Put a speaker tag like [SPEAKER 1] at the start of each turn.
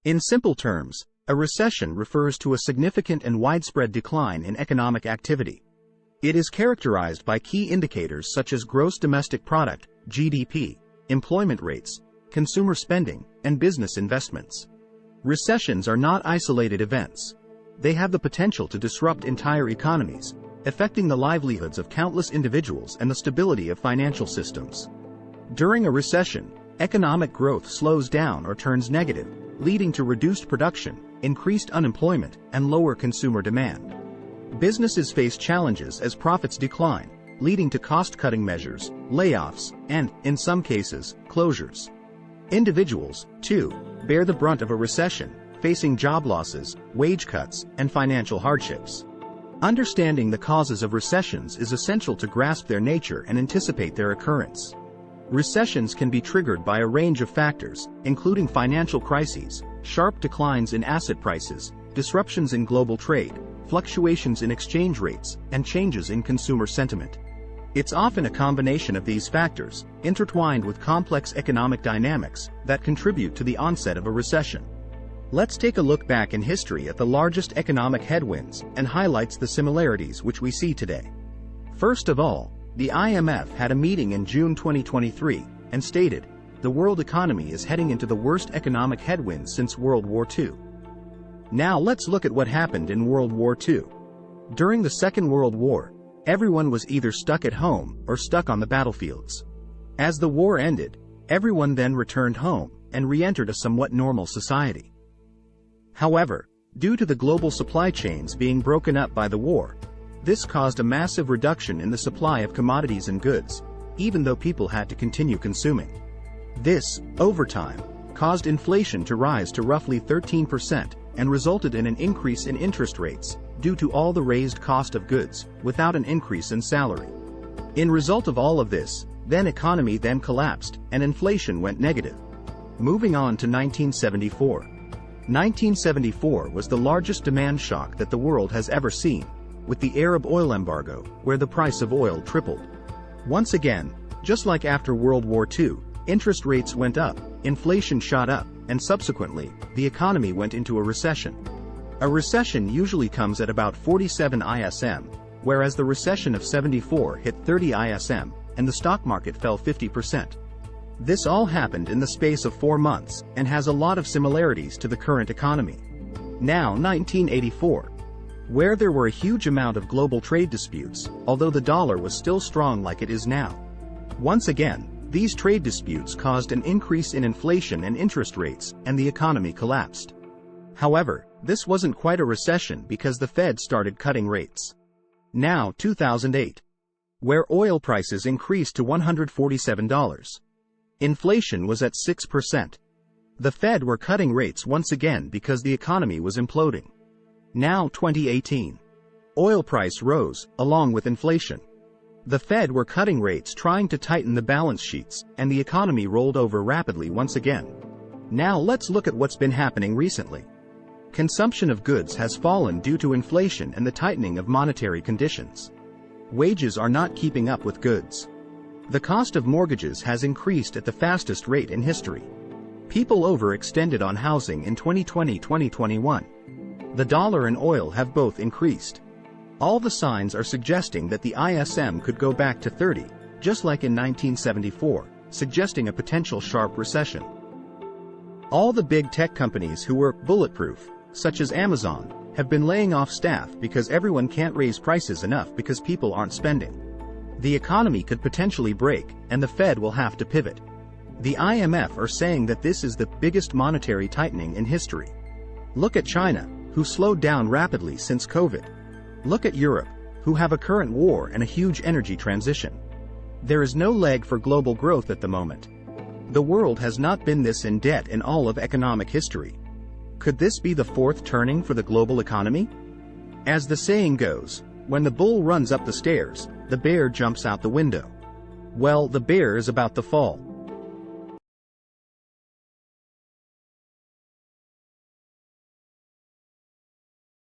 [SPEAKER 1] In simple terms, a recession refers to a significant and widespread decline in economic activity. It is characterized by key indicators such as gross domestic product, GDP, employment rates, consumer spending, and business investments. Recessions are not isolated events. They have the potential to disrupt entire economies, affecting the livelihoods of countless individuals and the stability of financial systems. During a recession, economic growth slows down or turns negative, leading to reduced production, increased unemployment, and lower consumer demand. Businesses face challenges as profits decline, leading to cost-cutting measures, layoffs, and, in some cases, closures. Individuals, too, bear the brunt of a recession, facing job losses, wage cuts, and financial hardships. Understanding the causes of recessions is essential to grasp their nature and anticipate their occurrence. Recessions can be triggered by a range of factors, including financial crises, sharp declines in asset prices, disruptions in global trade, fluctuations in exchange rates, and changes in consumer sentiment. It's often a combination of these factors, intertwined with complex economic dynamics, that contribute to the onset of a recession. Let's take a look back in history at the largest economic headwinds and highlights the similarities which we see today. First of all, the IMF had a meeting in June 2023 and stated, "The world economy is heading into the worst economic headwinds since World War II." Now let's look at what happened in World War II. During the Second World War, everyone was either stuck at home or stuck on the battlefields. As the war ended, everyone then returned home and re-entered a somewhat normal society. However, due to the global supply chains being broken up by the war, this caused a massive reduction in the supply of commodities and goods, even though people had to continue consuming. This, over time, caused inflation to rise to roughly 13% and resulted in an increase in interest rates due to all the raised cost of goods, without an increase in salary. In result of all of this, the economy then collapsed and inflation went negative. Moving on to 1974. 1974 was the largest demand shock that the world has ever seen, with the Arab oil embargo, where the price of oil tripled. Once again, just like after World War II, interest rates went up, inflation shot up, and subsequently, the economy went into a recession. A recession usually comes at about 47 ISM, whereas the recession of 74 hit 30 ISM, and the stock market fell 50%. This all happened in the space of 4 months, and has a lot of similarities to the current economy. Now 1984. Where there were a huge amount of global trade disputes, although the dollar was still strong like it is now. Once again, these trade disputes caused an increase in inflation and interest rates, and the economy collapsed. However, this wasn't quite a recession because the Fed started cutting rates. Now 2008. Where oil prices increased to $147. Inflation was at 6%. The Fed were cutting rates once again because the economy was imploding. Now 2018. Oil price rose, along with inflation. The Fed were cutting rates trying to tighten the balance sheets, and the economy rolled over rapidly once again. Now let's look at what's been happening recently. Consumption of goods has fallen due to inflation and the tightening of monetary conditions. Wages are not keeping up with goods. The cost of mortgages has increased at the fastest rate in history. People overextended on housing in 2020-2021. The dollar and oil have both increased. All the signs are suggesting that the ISM could go back to 30, just like in 1974, suggesting a potential sharp recession. All the big tech companies who were bulletproof, such as Amazon, have been laying off staff because everyone can't raise prices enough because people aren't spending. The economy could potentially break, and the Fed will have to pivot. The IMF are saying that this is the biggest monetary tightening in history. Look at China, who slowed down rapidly since COVID. Look at Europe, who have a current war and a huge energy transition. There is no leg for global growth at the moment. The world has not been this in debt in all of economic history. Could this be the fourth turning for the global economy? As the saying goes, when the bull runs up the stairs, the bear jumps out the window. Well, the bear is about to fall.